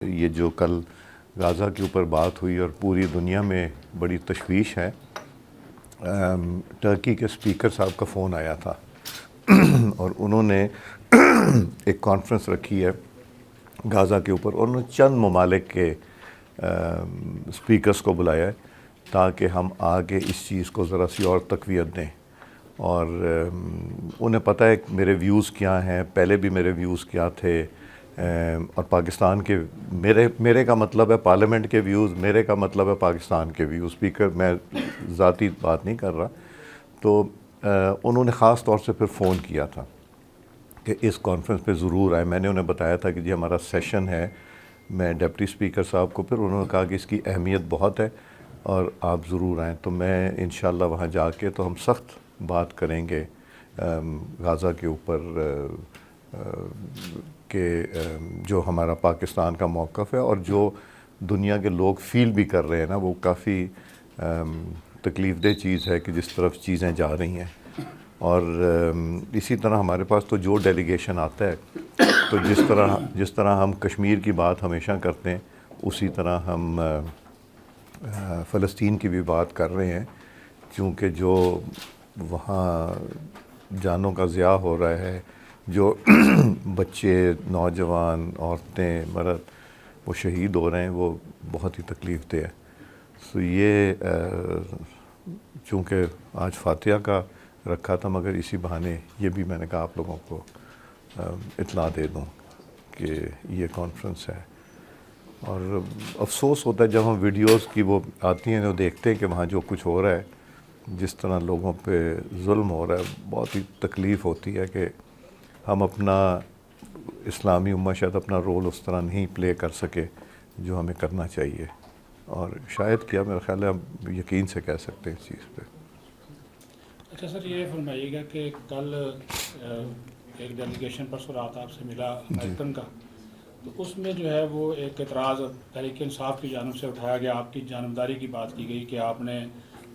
یہ جو کل غازہ کے اوپر بات ہوئی اور پوری دنیا میں بڑی تشویش ہے، ٹرکی کے اسپیکر صاحب کا فون آیا تھا اور انہوں نے ایک کانفرنس رکھی ہے غازہ کے اوپر، اور انہوں نے چند ممالک کے اسپیکرز کو بلایا ہے تاکہ ہم آگے اس چیز کو ذرا سی اور تقویت دیں. اور انہیں پتہ ہے میرے ویوز کیا ہیں، پہلے بھی میرے ویوز کیا تھے، اور پاکستان کے میرے کا مطلب ہے پارلیمنٹ کے ویوز، میرے کا مطلب ہے پاکستان کے ویوز. اسپیکر میں ذاتی بات نہیں کر رہا. تو انہوں نے خاص طور سے پھر فون کیا تھا کہ اس کانفرنس پہ ضرور آئے. میں نے انہیں بتایا تھا کہ جی ہمارا سیشن ہے، میں ڈپٹی اسپیکر صاحب کو، پھر انہوں نے کہا کہ اس کی اہمیت بہت ہے اور آپ ضرور آئیں. تو میں انشاءاللہ وہاں جا کے تو ہم سخت بات کریں گے غازہ کے اوپر کہ جو ہمارا پاکستان کا موقف ہے اور جو دنیا کے لوگ فیل بھی کر رہے ہیں نا، وہ کافی تکلیف دہ چیز ہے کہ جس طرف چیزیں جا رہی ہیں. اور اسی طرح ہمارے پاس تو جو ڈیلیگیشن آتا ہے تو جس طرح ہم کشمیر کی بات ہمیشہ کرتے ہیں، اسی طرح ہم فلسطین کی بھی بات کر رہے ہیں، کیونکہ جو وہاں جانوں کا ضیاع ہو رہا ہے، جو بچے، نوجوان، عورتیں، مرد وہ شہید ہو رہے ہیں، وہ بہت ہی تکلیف دہ ہے. سو یہ چونکہ آج فاتحہ کا رکھا تھا، مگر اسی بہانے یہ بھی میں نے کہا آپ لوگوں کو اطلاع دے دوں کہ یہ کانفرنس ہے. اور افسوس ہوتا ہے جب ہم ویڈیوز کی وہ آتی ہیں جو دیکھتے ہیں کہ وہاں جو کچھ ہو رہا ہے، جس طرح لوگوں پہ ظلم ہو رہا ہے، بہت ہی تکلیف ہوتی ہے کہ ہم اپنا اسلامی امت شاید اپنا رول اس طرح نہیں پلے کر سکے جو ہمیں کرنا چاہیے. اور شاید کیا میرا خیال ہے ہم یقین سے کہہ سکتے ہیں اس چیز پہ. اچھا سر، یہ فرمائیے گا کہ کل ایک ڈیلیگیشن پرسوں رات آپ سے ملا امریکن کا، تو اس میں جو ہے وہ ایک اعتراض تحریک انصاف کی جانب سے اٹھایا گیا، آپ کی جانبداری کی بات کی گئی کہ آپ نے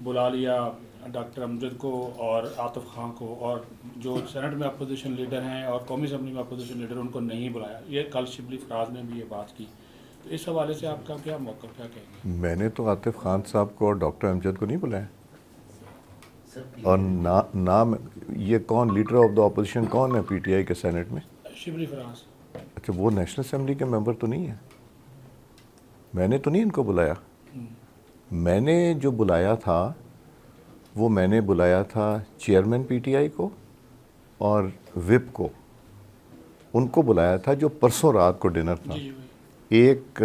بلا لیا ڈاکٹر امجد کو اور عاطف خان کو، اور جو سینٹ میں اپوزیشن لیڈر ہیں اور قومی اسمبلی میں اپوزیشن لیڈر ان کو نہیں بلایا. یہ کل شبلی فراز نے بھی یہ بات کی، تو اس حوالے سے آپ کا کیا موقف، کیا کہیں گے؟ میں نے تو عاطف خان صاحب کو اور ڈاکٹر امجد کو نہیں بلایا. اور نام یہ کون لیڈر آف دا اپوزیشن کون ہے پی ٹی آئی کے سینٹ میں؟ شبلی فراز. اچھا، وہ نیشنل اسمبلی کے ممبر تو نہیں ہیں. میں نے تو نہیں ان کو بلایا. میں نے جو بلایا تھا وہ میں نے بلایا تھا چیئرمین پی ٹی آئی کو اور وپ کو. ان کو بلایا تھا جو پرسوں رات کو ڈنر تھا. ایک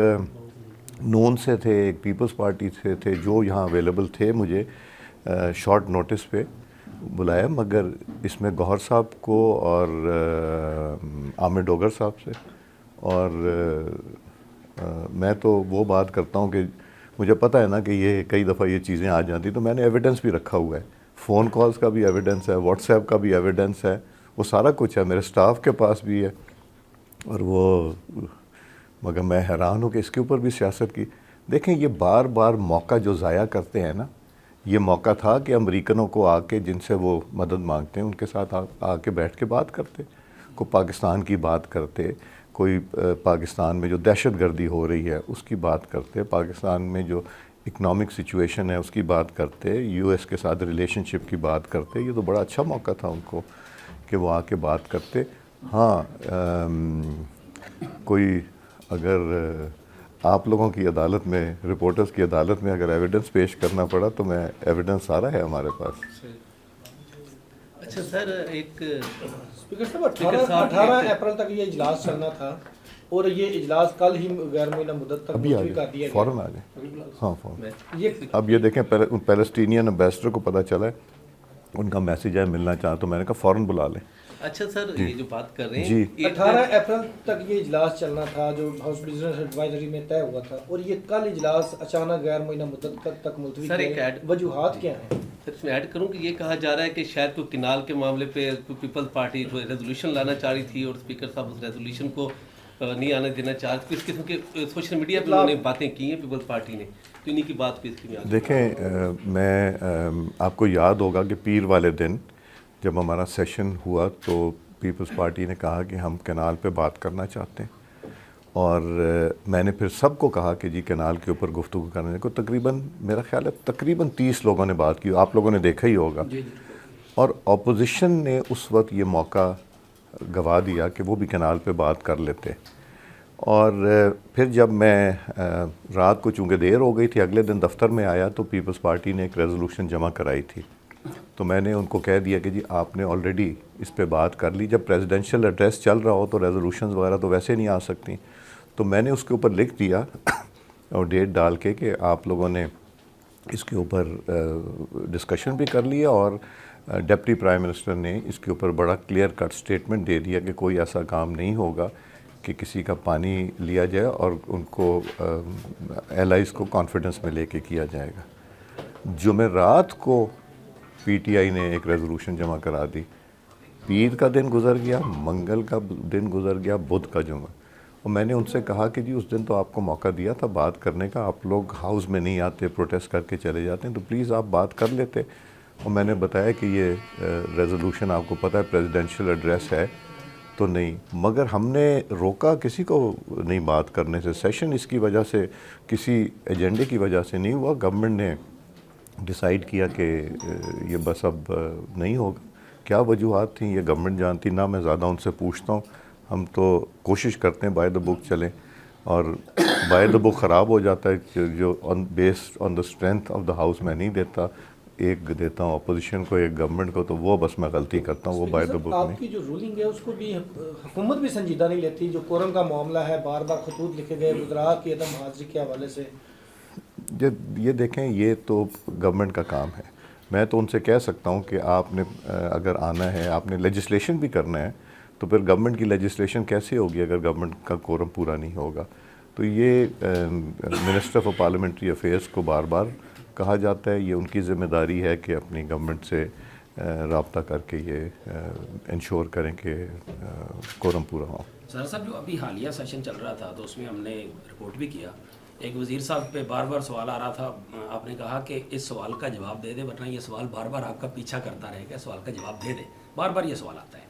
نون سے تھے، ایک پیپلز پارٹی سے تھے جو یہاں اویلیبل تھے. مجھے شارٹ نوٹس پہ بلایا، مگر اس میں گوہر صاحب کو اور عامر ڈوگر صاحب سے. اور میں تو وہ بات کرتا ہوں کہ مجھے پتہ ہے نا کہ یہ کئی دفعہ یہ چیزیں آ جاتی، تو میں نے ایویڈنس بھی رکھا ہوا ہے. فون کالز کا بھی ایویڈنس ہے، واٹس ایپ کا بھی ایویڈنس ہے، وہ سارا کچھ ہے، میرے سٹاف کے پاس بھی ہے. اور وہ مگر میں حیران ہوں کہ اس کے اوپر بھی سیاست کی. دیکھیں، یہ بار بار موقع جو ضائع کرتے ہیں نا، یہ موقع تھا کہ امریکنوں کو آ کے جن سے وہ مدد مانگتے ہیں ان کے ساتھ آ کے بیٹھ کے بات کرتے، کوئی پاکستان کی بات کرتے، کوئی پاکستان میں جو دہشت گردی ہو رہی ہے اس کی بات کرتے، پاکستان میں جو اکنامک سچویشن ہے اس کی بات کرتے، یو ایس کے ساتھ ریلیشن شپ کی بات کرتے. یہ تو بڑا اچھا موقع تھا ان کو کہ وہ آ کے بات کرتے. ہاں، کوئی اگر آپ لوگوں کی عدالت میں، رپورٹرز کی عدالت میں اگر ایویڈنس پیش کرنا پڑا تو میں ایویڈنس سارا ہے ہمارے پاس. اچھا سر، ایک اسپیکر صاحب 18 اپریل تک یہ اجلاس چلنا تھا اور یہ اجلاس کل ہی غیر معینہ مدت تک ابھی آ ملتوی کر جائے، دیا گیا. فوراً آ جائیں. ہاں فوراً. یہ اب یہ دیکھیں، پیلسٹینین امبیسڈر کو پتہ چلا ہے، ان کا میسیج ہے ملنا چاہا، تو میں نے کہا فوراً بلا لیں. اچھا سر، یہ جو بات کر رہے ہیں، جی 18 اپریل تک یہ اجلاس چلنا تھا جو ہاؤس بزنس ایڈوائزری میں طے ہوا تھا، اور یہ کل اجلاس اچانک غیر معینہ مدت تک ملتوی سر کیا ایک ہے. وجوہات کیا ہیں؟ سر اس میں ایڈ کروں کہ یہ کہا جا رہا ہے کہ شاید کوئی کنال کے معاملے پہ پیپلز پارٹی جو ریزولوشن لانا چاہ رہی تھی اور اسپیکر صاحب اس ریزولوشن کو نہیں آنے دینا چاہ رہے. اس قسم کے سوشل میڈیا پہ انہوں نے باتیں کی ہیں پیپلز پارٹی نے، تو انہیں کی بات پہ اس کی. دیکھیں، میں آپ کو یاد ہوگا کہ پیر والے دن جب ہمارا سیشن ہوا تو پیپلز پارٹی نے کہا کہ ہم کینال پہ بات کرنا چاہتے ہیں، اور میں نے پھر سب کو کہا کہ جی کینال کے اوپر گفتگو کرنے کو. تقریباً میرا خیال ہے تقریباً 30 لوگوں نے بات کی, آپ لوگوں نے دیکھا ہی ہوگا. اور اپوزیشن نے اس وقت یہ موقع گوا دیا کہ وہ بھی کینال پہ بات کر لیتے. اور پھر جب میں رات کو چونکہ دیر ہو گئی تھی, اگلے دن دفتر میں آیا تو پیپلز پارٹی نے ایک ریزولوشن جمع کرائی تھی. تو میں نے ان کو کہہ دیا کہ جی آپ نے آلریڈی اس پہ بات کر لی, جب پریزیڈنشیل ایڈریس چل رہا ہو تو ریزولوشنز وغیرہ تو ویسے نہیں آ سکتی. تو میں نے اس کے اوپر لکھ دیا اور ڈیٹ ڈال کے کہ آپ لوگوں نے اس کے اوپر ڈسکشن بھی کر لیا, اور ڈپٹی پرائم منسٹر نے اس کے اوپر بڑا کلیئر کٹ سٹیٹمنٹ دے دیا کہ کوئی ایسا کام نہیں ہوگا کہ کسی کا پانی لیا جائے اور ان کو ایلائز کو کانفیڈنس میں لے کے کیا جائے گا. جمعرات کو پی ٹی آئی نے ایک ریزولوشن جمع کرا دی. پیر کا دن گزر گیا, منگل کا دن گزر گیا, بدھ کا جمعہ. اور میں نے ان سے کہا کہ جی اس دن تو آپ کو موقع دیا تھا بات کرنے کا, آپ لوگ ہاؤس میں نہیں آتے, پروٹیسٹ کر کے چلے جاتے ہیں, تو پلیز آپ بات کر لیتے. اور میں نے بتایا کہ یہ ریزولوشن آپ کو پتہ ہے پریزیڈنشیل ایڈریس ہے تو نہیں, مگر ہم نے روکا کسی کو نہیں بات کرنے سے. سیشن اس کی وجہ سے, کسی ایجنڈے کی وجہ سے نہیں ہوا. گورنمنٹ نے ڈیسائیڈ کیا کہ یہ بس اب نہیں ہوگا. کیا وجوہات تھیں یہ گورنمنٹ جانتی, نہ میں زیادہ ان سے پوچھتا ہوں. ہم تو کوشش کرتے ہیں بائی دا بک چلیں, اور بائی دا بک خراب ہو جاتا ہے. جو based on the strength of the house میں نہیں دیتا, ایک دیتا ہوں اپوزیشن کو, ایک گورنمنٹ کو, تو وہ بس میں غلطی کرتا ہوں, وہ بائی دا بک نہیں. آپ کی جو رولنگ ہے اس کو بھی حکومت بھی سنجیدہ نہیں لیتی. جو کورم کا معاملہ ہے, بار بار خطوط لکھے گئے وزراء کی عدم حاضری کے حوالے سے. یہ دیکھیں, یہ تو گورنمنٹ کا کام ہے. میں تو ان سے کہہ سکتا ہوں کہ آپ نے اگر آنا ہے, آپ نے لیجسلیشن بھی کرنا ہے, تو پھر گورنمنٹ کی لیجسلیشن کیسے ہوگی اگر گورنمنٹ کا کورم پورا نہیں ہوگا. تو یہ منسٹر فار پارلیمنٹری افیئرس کو بار بار کہا جاتا ہے, یہ ان کی ذمہ داری ہے کہ اپنی گورنمنٹ سے رابطہ کر کے یہ انشور کریں کہ کورم پورا ہو. سر صاحب, جو ابھی حالیہ سیشن چل رہا تھا تو اس میں ہم نے رپورٹ بھی کیا, ایک وزیر صاحب پہ بار بار سوال آ رہا تھا, آپ نے کہا کہ اس سوال کا جواب دے دے ورنہ یہ سوال بار بار آپ کا پیچھا کرتا رہے گا, سوال کا جواب دے دے, بار بار یہ سوال آتا ہے.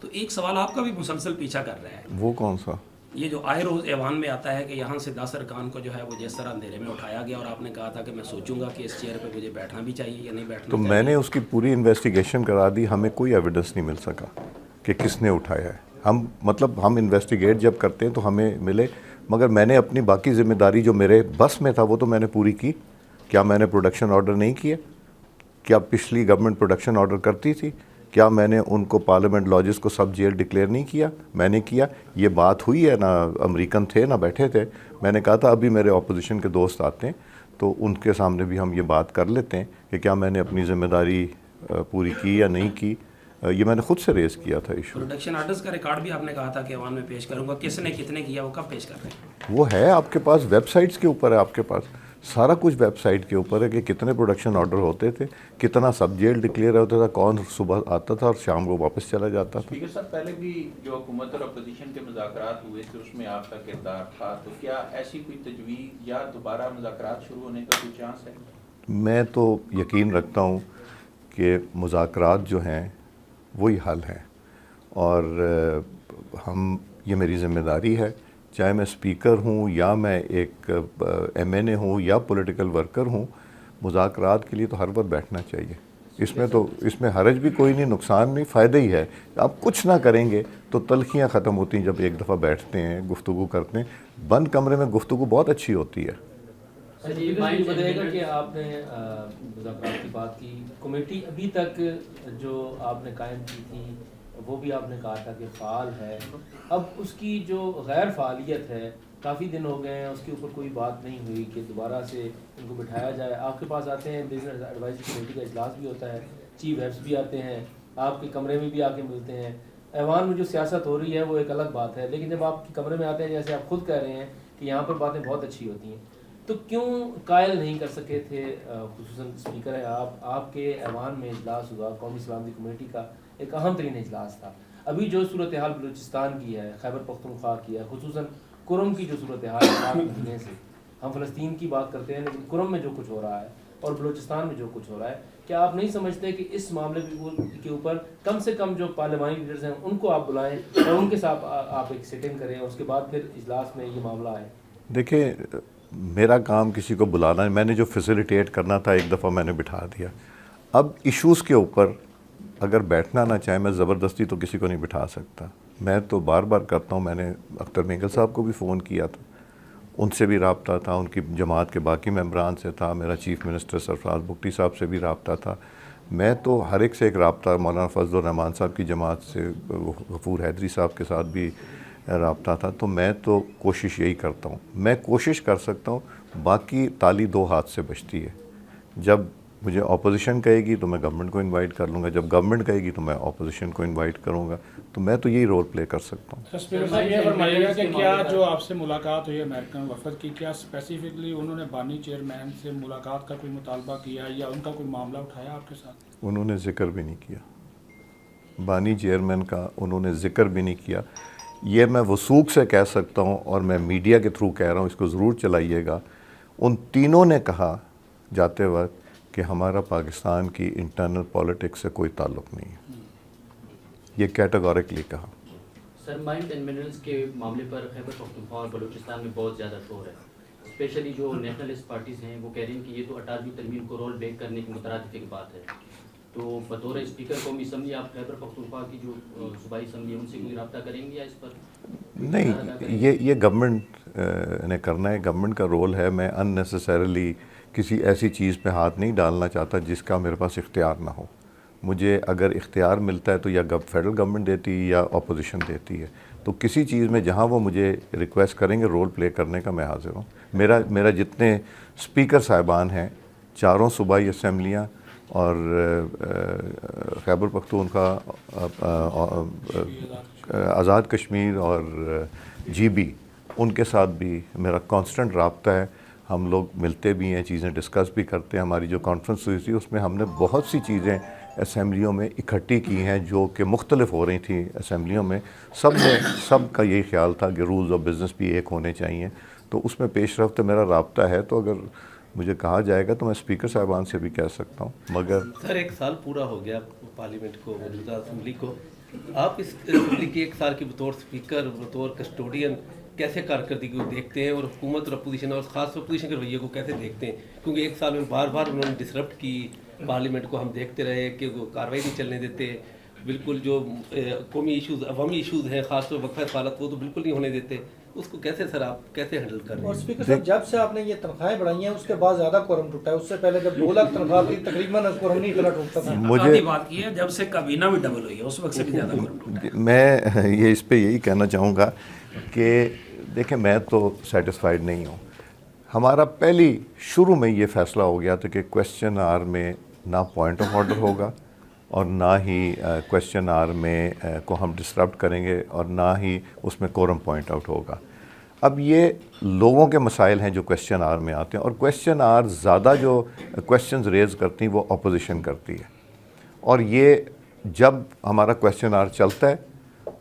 تو ایک سوال آپ کا بھی مسلسل پیچھا کر رہا ہے. وہ کون سا؟ یہ جو آئے روز ایوان میں آتا ہے کہ یہاں سے 10 ارکان کو جو ہے وہ جس طرح اندھیرے میں اٹھایا گیا, اور آپ نے کہا تھا کہ میں سوچوں گا کہ اس چیئر پہ مجھے بیٹھنا بھی چاہیے یا نہیں بیٹھنا تو چاہیے. میں نے اس کی پوری انویسٹیگیشن کرا دی, ہمیں کوئی ایویڈنس نہیں مل سکا کہ کس نے اٹھایا ہے. ہم انویسٹیگیٹ جب کرتے ہیں تو ہمیں ملے, مگر میں نے اپنی باقی ذمہ داری جو میرے بس میں تھا وہ تو میں نے پوری کی. کیا میں نے پروڈکشن آرڈر نہیں کیے؟ کیا پچھلی گورنمنٹ پروڈکشن آرڈر کرتی تھی؟ کیا میں نے ان کو پارلیمنٹ لاجز کو سب جیل ڈکلیئر نہیں کیا؟ میں نے کیا. یہ بات ہوئی ہے, نہ امریکن تھے نہ بیٹھے تھے. میں نے کہا تھا ابھی میرے اپوزیشن کے دوست آتے ہیں تو ان کے سامنے بھی ہم یہ بات کر لیتے ہیں کہ کیا میں نے اپنی ذمہ داری پوری کی یا نہیں کی. یہ میں نے خود سے ریز کیا تھا ایشو. پروڈکشن آرڈرز کا ریکارڈ بھی آپ نے کہا تھا کہ ایوان میں پیش کروں گا, کس نے کتنے کیا وہ کب پیش کر رہے ہیں؟ وہ ہے آپ کے پاس, ویب سائٹس کے اوپر ہے, آپ کے پاس سارا کچھ ویب سائٹ کے اوپر ہے کہ کتنے پروڈکشن آرڈر ہوتے تھے, کتنا سب جیل ڈکلیئر ہوتا تھا, کون صبح آتا تھا اور شام کو واپس چلا جاتا تھا. اسپیکر صاحب, پہلے بھی جو حکومت اور اپوزیشن کے مذاکرات ہوئے تھے اس میں آپ کا کردار تھا, تو کیا ایسی کوئی تجویز یا دوبارہ مذاکرات شروع ہونے کا کوئی چانس ہے؟ میں تو یقین رکھتا ہوں کہ مذاکرات جو ہیں وہی حل ہیں, اور یہ میری ذمہ داری ہے, چاہے میں اسپیکر ہوں یا میں ایک ایم این اے ہوں یا پولیٹیکل ورکر ہوں, مذاکرات کے لیے تو ہر وقت بیٹھنا چاہیے. اس میں حرج بھی کوئی نہیں, نقصان نہیں, فائدہ ہی ہے. آپ کچھ نہ کریں گے تو تلخیاں ختم ہوتی ہیں جب ایک دفعہ بیٹھتے ہیں, گفتگو کرتے ہیں. بند کمرے میں گفتگو بہت اچھی ہوتی ہے. سر یہ بھی بتائیے گا کہ آپ نے مذاکرات کی بات کی, کمیٹی ابھی تک جو آپ نے قائم کی تھی وہ بھی آپ نے کہا تھا کہ فعال ہے, اب اس کی جو غیر فعالیت ہے کافی دن ہو گئے ہیں, اس کے اوپر کوئی بات نہیں ہوئی کہ دوبارہ سے ان کو بٹھایا جائے. آپ کے پاس آتے ہیں, بزنس ایڈوائزری کمیٹی کا اجلاس بھی ہوتا ہے, چیف ویپس بھی آتے ہیں, آپ کے کمرے میں بھی آ کے ملتے ہیں. ایوان میں جو سیاست ہو رہی ہے وہ ایک الگ بات ہے, لیکن جب آپ کے کمرے میں آتے ہیں, جیسے آپ خود کہہ رہے ہیں کہ یہاں پر باتیں بہت اچھی ہوتی ہیں, تو کیوں قائل نہیں کر سکے تھے؟ خصوصاً اسپیکر ہے آپ کے ایوان میں اجلاس ہوا, قومی سلامتی کمیٹی کا ایک اہم ترین اجلاس تھا. ابھی جو صورتحال بلوچستان کی ہے, خیبر پختونخوا کی ہے, خصوصاً کرم کی جو صورتحال ہے 7 مہینے سے, ہم فلسطین کی بات کرتے ہیں لیکن کرم میں جو کچھ ہو رہا ہے, اور بلوچستان میں جو کچھ ہو رہا ہے، کیا آپ نہیں سمجھتے کہ اس معاملے کے اوپر کم سے کم جو پارلیمانی لیڈرز ہیں ان کو آپ بلائیں اور ان کے ساتھ آپ ایک سیٹنگ کریں اور اس کے بعد پھر اجلاس میں یہ معاملہ آئے؟ دیکھیں، میرا کام کسی کو بلانا ہے، میں نے جو فیسیلیٹیٹ کرنا تھا ایک دفعہ میں نے بٹھا دیا. اب ایشوز کے اوپر اگر بیٹھنا نہ چاہے، میں زبردستی تو کسی کو نہیں بٹھا سکتا. میں تو بار بار کرتا ہوں. میں نے اختر مینگل صاحب کو بھی فون کیا تھا، ان سے بھی رابطہ تھا، ان کی جماعت کے باقی ممبران سے تھا، میرا چیف منسٹر سرفراز بگٹی صاحب سے بھی رابطہ تھا. میں تو ہر ایک سے ایک رابطہ، مولانا فضل الرحمان صاحب کی جماعت سے، غفور حیدری صاحب کے ساتھ بھی رابطہ تھا. تو میں تو کوشش یہی کرتا ہوں، میں کوشش کر سکتا ہوں. باقی تالی دو ہاتھ سے بجتی ہے. جب مجھے اپوزیشن کہے گی تو میں گورنمنٹ کو انوائٹ کر لوں گا، جب گورنمنٹ کہے گی تو میں اپوزیشن کو انوائٹ کروں گا. تو میں تو یہی رول پلے کر سکتا ہوں. اسپیکر صاحب یہ فرمائیے گا کہ کیا جو آپ سے ملاقات ہوئی امریکن وفد کی، کیا اسپیسیفکلی انہوں نے بانی چیئرمین سے ملاقات کا کوئی مطالبہ کیا یا ان کا کوئی معاملہ اٹھایا آپ کے ساتھ؟ انہوں نے ذکر بھی نہیں کیا بانی چیئرمین کا، انہوں نے ذکر بھی نہیں کیا. یہ میں وثوق سے کہہ سکتا ہوں اور میں میڈیا کے تھرو کہہ رہا ہوں، اس کو ضرور چلائیے گا. ان تینوں نے کہا جاتے وقت کہ ہمارا پاکستان کی انٹرنل پالیٹکس سے کوئی تعلق نہیں ہے. یہ کیٹیگورکلی کہا. سر، مائنڈ اینڈ منرلز کے معاملے پر خیبر پختونخوا اور بلوچستان میں بہت زیادہ شور ہے. اسپیشلی جو نیشنلسٹ پارٹیز ہیں وہ کہہ رہی ہیں کہ یہ تو 18ویں ترمیم کو رول بیک کرنے کی مترادف ایک بات ہے. تو بطور اسپیکر قومی اسمبلی آپ خیبر پختونخوا کی جو صوبائی اسمبلی ہے ان سے کوئی رابطہ کریں گے یا اس پر؟ نہیں، یہ گورنمنٹ نے کرنا ہے، گورنمنٹ کا رول ہے. میں ان نیسیسریلی کسی ایسی چیز پہ ہاتھ نہیں ڈالنا چاہتا جس کا میرے پاس اختیار نہ ہو. مجھے اگر اختیار ملتا ہے تو یا فیڈرل گورنمنٹ دیتی ہے یا اپوزیشن دیتی ہے. تو کسی چیز میں جہاں وہ مجھے ریکویسٹ کریں گے رول پلے کرنے کا، میں حاضر ہوں. میرا جتنے اسپیکر صاحبان ہیں، چاروں صوبائی اسمبلیاں اور خیبر پختونخوا، آزاد کشمیر اور جی بی، ان کے ساتھ بھی میرا کانسٹنٹ رابطہ ہے. ہم لوگ ملتے بھی ہیں، چیزیں ڈسکس بھی کرتے ہیں. ہماری جو کانفرنس ہوئی تھی اس میں ہم نے بہت سی چیزیں اسمبلیوں میں اکٹھی کی ہیں جو کہ مختلف ہو رہی تھیں اسمبلیوں میں. سب کا یہی خیال تھا کہ رولز آف بزنس بھی ایک ہونے چاہیے. تو اس میں پیش رفت میرا رابطہ ہے. تو اگر مجھے کہا جائے گا تو میں اسپیکر صاحبان سے بھی کہہ سکتا ہوں. مگر سر، 1 سال پورا ہو گیا پارلیمنٹ کو، موجودہ اسمبلی کو. آپ اس اسمبلی کی 1 سال کی بطور اسپیکر، بطور کسٹوڈین کیسے کارکردگی کو دیکھتے ہیں اور حکومت اور اپوزیشن اور خاص طور اپوزیشن کے رویے کو کیسے دیکھتے ہیں؟ کیونکہ 1 سال میں بار بار انہوں نے ڈسرپٹ کی پارلیمنٹ کو. ہم دیکھتے رہے کہ وہ کارروائی نہیں چلنے دیتے. بالکل جو قومی ایشوز، عوامی ایشوز ہیں، خاص طور وقفہ حالت، وہ تو بالکل نہیں ہونے دیتے. اس کو کیسے سر آپ کیسے ہینڈل کر رہے اور ہیں؟ اسپیکر صاحب، جب سے آپ نے یہ تنخواہیں بڑھائی ہیں اس کے بعد زیادہ کورم ٹوٹا ہے. اس سے پہلے جب 2 لاکھ تنخواہ تھی تقریباً کورم نہیں اتنا ٹوٹتا تھا. مجھے بات کی ہے جب سے کابینہ بھی ڈبل ہوئی ہے اس وقت سے بھی زیادہ کروں. میں یہ اس پہ یہی کہنا چاہوں گا کہ دیکھیں، میں تو سیٹسفائیڈ نہیں ہوں. ہمارا پہلی شروع میں یہ فیصلہ ہو گیا تھا کہ کویسچن آور میں نہ پوائنٹ آف آرڈر ہوگا اور نہ ہی کویسچن آور میں کو ہم ڈسرپٹ کریں گے اور نہ ہی اس میں کورم پوائنٹ آؤٹ ہوگا. اب یہ لوگوں کے مسائل ہیں جو کویسچن آور میں آتے ہیں، اور کویسچن آور زیادہ جو کویسچنز ریز کرتی ہیں وہ اپوزیشن کرتی ہے. اور یہ جب ہمارا کویسچن آور چلتا ہے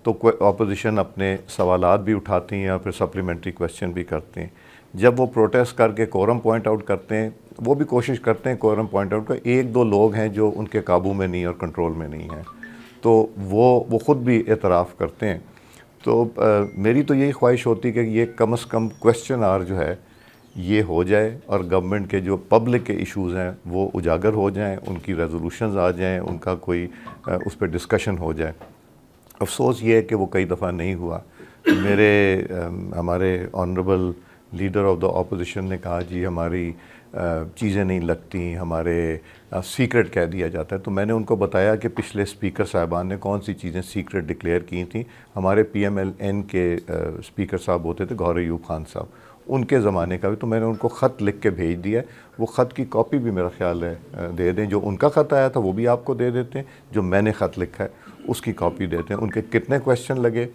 تو اپوزیشن اپنے سوالات بھی اٹھاتی ہیں اور پھر سپلیمنٹری کویسچن بھی کرتے ہیں. جب وہ پروٹیسٹ کر کے کورم پوائنٹ آؤٹ کرتے ہیں، وہ بھی کوشش کرتے ہیں کورم پوائنٹ آؤٹ کا. 1-2 لوگ ہیں جو ان کے قابو میں نہیں اور کنٹرول میں نہیں ہیں، تو وہ خود بھی اعتراف کرتے ہیں. تو میری تو یہی خواہش ہوتی کہ یہ کم از کم کویسچن آور جو ہے یہ ہو جائے اور گورنمنٹ کے جو پبلک کے ایشوز ہیں وہ اجاگر ہو جائیں، ان کی ریزولوشنز آ جائیں، ان کا کوئی اس پہ ڈسکشن ہو جائے. افسوس یہ ہے کہ وہ کئی دفعہ نہیں ہوا. ہمارے honourable leader of the opposition نے کہا جی ہماری چیزیں نہیں لگتی، ہمارے سیکرٹ کہہ دیا جاتا ہے. تو میں نے ان کو بتایا کہ پچھلے اسپیکر صاحبان نے کون سی چیزیں سیکرٹ ڈکلیئر کی تھیں. ہمارے PMLN کے اسپیکر صاحب ہوتے تھے گوہر ایوب خان صاحب، ان کے زمانے کا بھی. تو میں نے ان کو خط لکھ کے بھیج دیا ہے. وہ خط کی کاپی بھی میرا خیال ہے دے دیں. جو ان کا خط آیا تھا وہ بھی آپ کو دے دیتے ہیں، جو میں نے خط لکھا ہے اس کی کاپی دیتے ہیں. ان کے کتنے کویسچن لگے،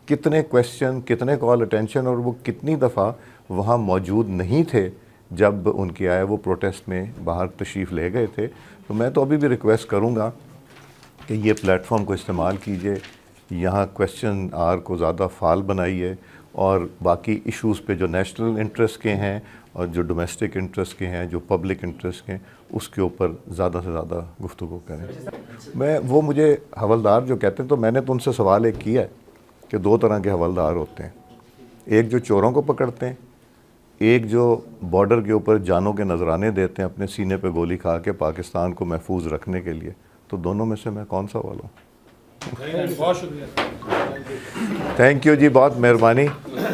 کتنے کویسچن، کتنے کال اٹینشن، اور وہ کتنی دفعہ وہاں موجود نہیں تھے جب ان کے آئے، وہ پروٹیسٹ میں باہر تشریف لے گئے تھے. تو میں تو ابھی بھی ریکویسٹ کروں گا کہ یہ پلیٹ فارم کو استعمال کیجئے، یہاں کویسچن آر کو زیادہ فعال بنائیے اور باقی ایشوز پہ جو نیشنل انٹرسٹ کے ہیں اور جو ڈومیسٹک انٹرسٹ کے ہیں، جو پبلک انٹرسٹ کے ہیں، اس کے اوپر زیادہ سے زیادہ گفتگو کریں. وہ مجھے حوالدار جو کہتے ہیں، تو میں نے تو ان سے سوال ایک کیا ہے کہ 2 طرح کے حوالدار ہوتے ہیں، ایک جو چوروں کو پکڑتے ہیں، ایک جو بارڈر کے اوپر جانوں کے نذرانے دیتے ہیں اپنے سینے پہ گولی کھا کے پاکستان کو محفوظ رکھنے کے لیے. تو دونوں میں سے میں کون سا والا ہوں؟ بہت شکریہ. تھینک یو جی، بہت مہربانی.